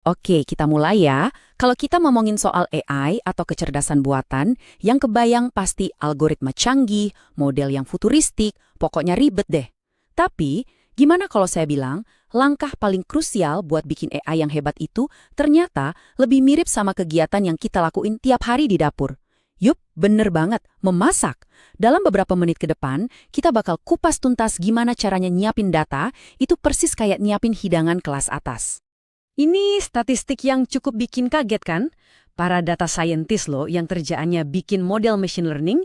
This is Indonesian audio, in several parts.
Oke, kita mulai ya. Kalau kita ngomongin soal AI atau kecerdasan buatan, yang kebayang pasti algoritma canggih, model yang futuristik, pokoknya ribet deh. Tapi, gimana kalau saya bilang, langkah paling krusial buat bikin AI yang hebat itu ternyata lebih mirip sama kegiatan yang kita lakuin tiap hari di dapur. Yup, bener banget, memasak. Dalam beberapa menit ke depan, kita bakal kupas tuntas gimana caranya nyiapin data, itu persis kayak nyiapin hidangan kelas atas. Ini statistik yang cukup bikin kaget kan? Para data scientist loh yang kerjaannya bikin model machine learning,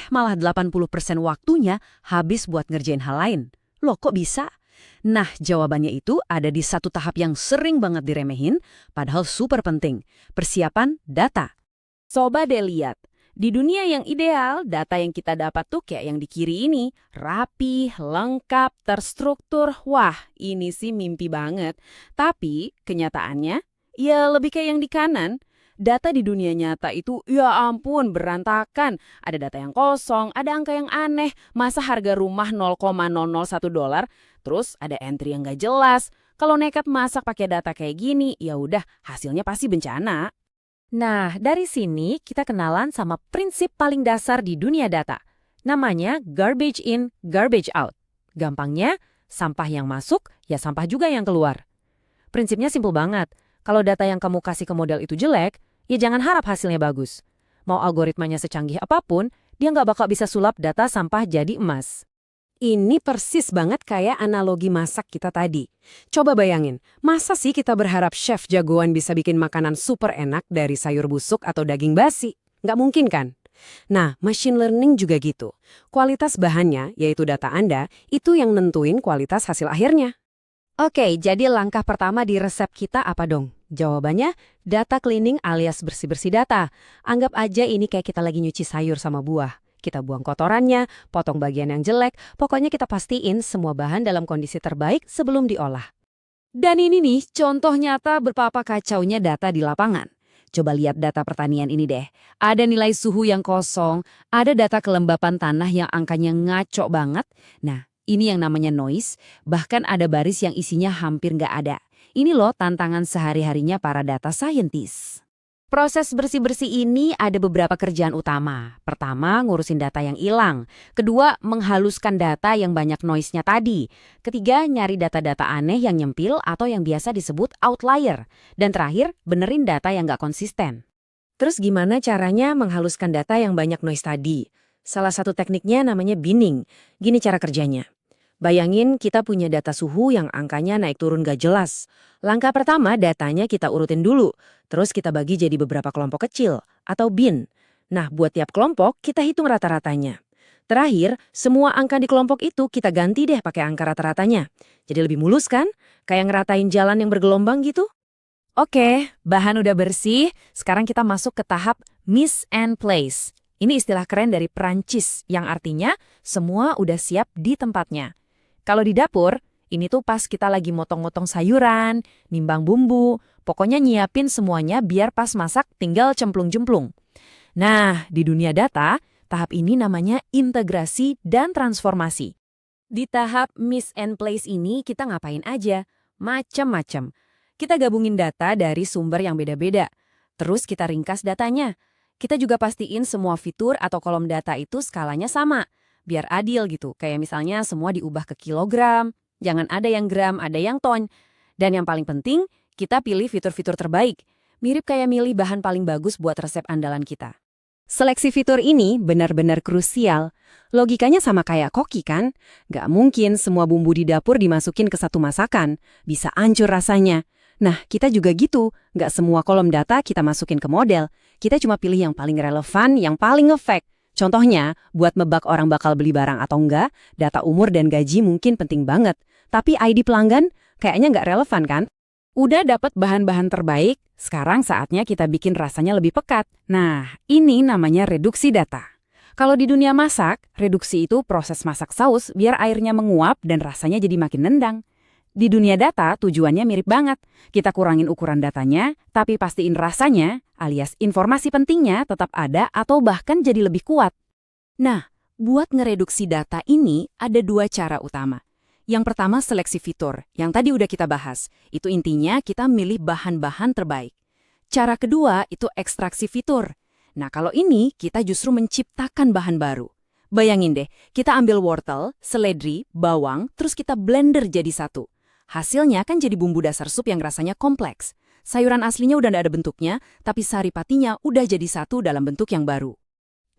malah 80% waktunya habis buat ngerjain hal lain. Loh kok bisa? Nah, jawabannya itu ada di satu tahap yang sering banget diremehin, padahal super penting. Persiapan data. Coba deh lihat. Di dunia yang ideal, data yang kita dapat tuh kayak yang di kiri ini. Rapi, lengkap, terstruktur. Wah, ini sih mimpi banget. Tapi, kenyataannya, ya lebih kayak yang di kanan. Data di dunia nyata itu, ya ampun, berantakan. Ada data yang kosong, ada angka yang aneh. Masa harga rumah $0,001? Terus ada entry yang nggak jelas. Kalau nekat masak pakai data kayak gini, ya udah, hasilnya pasti bencana. Nah, dari sini kita kenalan sama prinsip paling dasar di dunia data. Namanya garbage in, garbage out. Gampangnya, sampah yang masuk, ya sampah juga yang keluar. Prinsipnya simpel banget. Kalau data yang kamu kasih ke model itu jelek, ya jangan harap hasilnya bagus. Mau algoritmanya secanggih apapun, dia nggak bakal bisa sulap data sampah jadi emas. Ini persis banget kayak analogi masak kita tadi. Coba bayangin, masa sih kita berharap chef jagoan bisa bikin makanan super enak dari sayur busuk atau daging basi? Nggak mungkin kan? Nah, machine learning juga gitu. Kualitas bahannya, yaitu data Anda, itu yang nentuin kualitas hasil akhirnya. Oke, jadi langkah pertama di resep kita apa dong? Jawabannya, data cleaning alias bersih-bersih data. Anggap aja ini kayak kita lagi nyuci sayur sama buah. Kita buang kotorannya, potong bagian yang jelek, pokoknya kita pastiin semua bahan dalam kondisi terbaik sebelum diolah. Dan ini nih contoh nyata betapa kacaunya data di lapangan. Coba lihat data pertanian ini deh. Ada nilai suhu yang kosong, ada data kelembapan tanah yang angkanya ngaco banget. Nah, ini yang namanya noise, bahkan ada baris yang isinya hampir nggak ada. Ini loh tantangan sehari-harinya para data scientist. Proses bersih-bersih ini ada beberapa kerjaan utama. Pertama, ngurusin data yang hilang. Kedua, menghaluskan data yang banyak noise-nya tadi. Ketiga, nyari data-data aneh yang nyempil atau yang biasa disebut outlier. Dan terakhir, benerin data yang nggak konsisten. Terus gimana caranya menghaluskan data yang banyak noise tadi? Salah satu tekniknya namanya binning. Gini cara kerjanya. Bayangin kita punya data suhu yang angkanya naik turun gak jelas. Langkah pertama datanya kita urutin dulu, terus kita bagi jadi beberapa kelompok kecil atau bin. Nah, buat tiap kelompok kita hitung rata-ratanya. Terakhir, semua angka di kelompok itu kita ganti deh pakai angka rata-ratanya. Jadi lebih mulus kan? Kayak ngeratain jalan yang bergelombang gitu. Oke, bahan udah bersih, sekarang kita masuk ke tahap miss and place. Ini istilah keren dari Perancis yang artinya semua udah siap di tempatnya. Kalau di dapur, ini tuh pas kita lagi motong-motong sayuran, nimbang bumbu, pokoknya nyiapin semuanya biar pas masak tinggal cemplung-cemplung. Nah, di dunia data, tahap ini namanya integrasi dan transformasi. Di tahap miss and place ini kita ngapain aja? Macem-macem. Kita gabungin data dari sumber yang beda-beda. Terus kita ringkas datanya. Kita juga pastiin semua fitur atau kolom data itu skalanya sama. Biar adil gitu, kayak misalnya semua diubah ke kilogram, jangan ada yang gram, ada yang ton. Dan yang paling penting, kita pilih fitur-fitur terbaik. Mirip kayak milih bahan paling bagus buat resep andalan kita. Seleksi fitur ini benar-benar krusial. Logikanya sama kayak koki kan? Gak mungkin semua bumbu di dapur dimasukin ke satu masakan. Bisa hancur rasanya. Nah, kita juga gitu. Gak semua kolom data kita masukin ke model. Kita cuma pilih yang paling relevan, yang paling ngefek. Contohnya, buat mebak orang bakal beli barang atau enggak, data umur dan gaji mungkin penting banget. Tapi ID pelanggan kayaknya nggak relevan kan? Udah dapat bahan-bahan terbaik, sekarang saatnya kita bikin rasanya lebih pekat. Nah, ini namanya reduksi data. Kalau di dunia masak, reduksi itu proses masak saus biar airnya menguap dan rasanya jadi makin nendang. Di dunia data, tujuannya mirip banget. Kita kurangin ukuran datanya, tapi pastiin rasanya, alias informasi pentingnya tetap ada atau bahkan jadi lebih kuat. Nah, buat ngereduksi data ini ada dua cara utama. Yang pertama seleksi fitur, yang tadi udah kita bahas. Itu intinya kita milih bahan-bahan terbaik. Cara kedua itu ekstraksi fitur. Nah kalau ini kita justru menciptakan bahan baru. Bayangin deh, kita ambil wortel, seledri, bawang, terus kita blender jadi satu. Hasilnya kan jadi bumbu dasar sup yang rasanya kompleks. Sayuran aslinya udah nggak ada bentuknya, tapi saripatinya udah jadi satu dalam bentuk yang baru.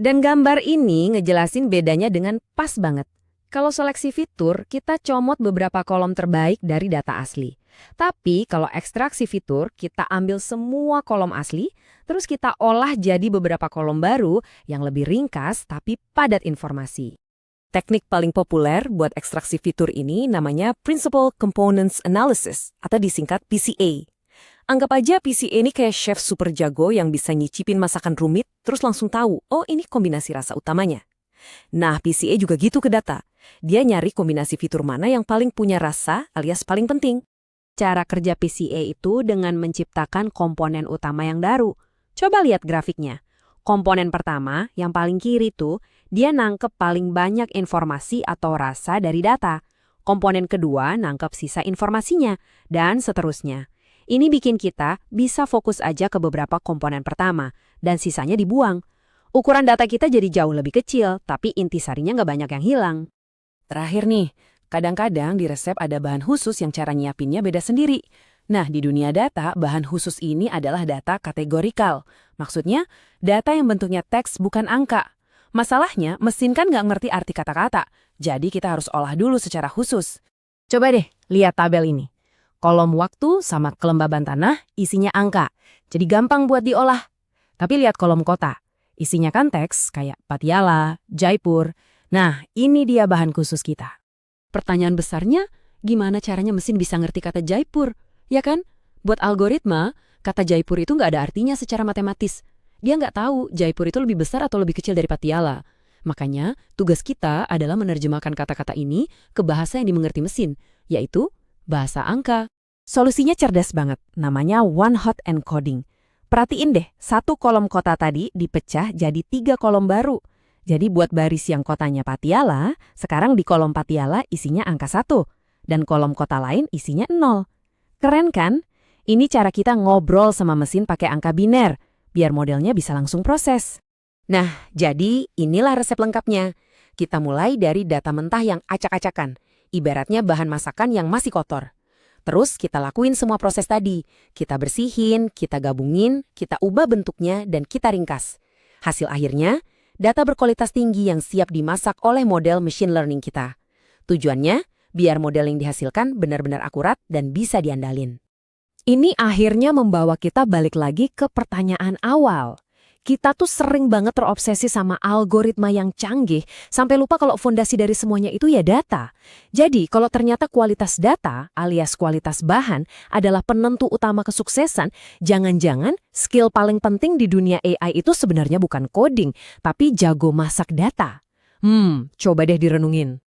Dan gambar ini ngejelasin bedanya dengan pas banget. Kalau seleksi fitur, kita comot beberapa kolom terbaik dari data asli. Tapi kalau ekstraksi fitur, kita ambil semua kolom asli, terus kita olah jadi beberapa kolom baru yang lebih ringkas tapi padat informasi. Teknik paling populer buat ekstraksi fitur ini namanya Principal Components Analysis atau disingkat PCA. Anggap aja PCA ini kayak chef super jago yang bisa nyicipin masakan rumit terus langsung tahu, oh ini kombinasi rasa utamanya. Nah, PCA juga gitu ke data. Dia nyari kombinasi fitur mana yang paling punya rasa alias paling penting. Cara kerja PCA itu dengan menciptakan komponen utama yang baru. Coba lihat grafiknya. Komponen pertama, yang paling kiri tuh, dia nangkep paling banyak informasi atau rasa dari data. Komponen kedua nangkep sisa informasinya, dan seterusnya. Ini bikin kita bisa fokus aja ke beberapa komponen pertama, dan sisanya dibuang. Ukuran data kita jadi jauh lebih kecil, tapi intisarinya nggak banyak yang hilang. Terakhir nih, kadang-kadang di resep ada bahan khusus yang cara nyiapinnya beda sendiri. Nah, di dunia data, bahan khusus ini adalah data kategorikal. Maksudnya, data yang bentuknya teks bukan angka. Masalahnya, mesin kan nggak ngerti arti kata-kata, jadi kita harus olah dulu secara khusus. Coba deh, lihat tabel ini. Kolom waktu sama kelembaban tanah isinya angka, jadi gampang buat diolah. Tapi lihat kolom kota. Isinya kan teks kayak Patiala, Jaipur. Nah, ini dia bahan khusus kita. Pertanyaan besarnya, gimana caranya mesin bisa ngerti kata Jaipur? Ya kan? Buat algoritma, kata Jaipur itu nggak ada artinya secara matematis. Dia nggak tahu Jaipur itu lebih besar atau lebih kecil dari Patiala. Makanya, tugas kita adalah menerjemahkan kata-kata ini ke bahasa yang dimengerti mesin, yaitu bahasa angka. Solusinya cerdas banget, namanya one-hot encoding. Perhatiin deh, satu kolom kota tadi dipecah jadi 3 kolom baru. Jadi buat baris yang kotanya Patiala, sekarang di kolom Patiala isinya angka 1. Dan kolom kota lain isinya 0. Keren kan? Ini cara kita ngobrol sama mesin pakai angka biner, biar modelnya bisa langsung proses. Nah, jadi inilah resep lengkapnya. Kita mulai dari data mentah yang acak-acakan, ibaratnya bahan masakan yang masih kotor. Terus kita lakuin semua proses tadi. Kita bersihin, kita gabungin, kita ubah bentuknya, dan kita ringkas. Hasil akhirnya, data berkualitas tinggi yang siap dimasak oleh model machine learning kita. Tujuannya, biar model yang dihasilkan benar-benar akurat dan bisa diandalin. Ini akhirnya membawa kita balik lagi ke pertanyaan awal. Kita tuh sering banget terobsesi sama algoritma yang canggih, sampai lupa kalau fondasi dari semuanya itu ya data. Jadi, kalau ternyata kualitas data alias kualitas bahan adalah penentu utama kesuksesan, jangan-jangan skill paling penting di dunia AI itu sebenarnya bukan coding, tapi jago masak data. Coba deh direnungin.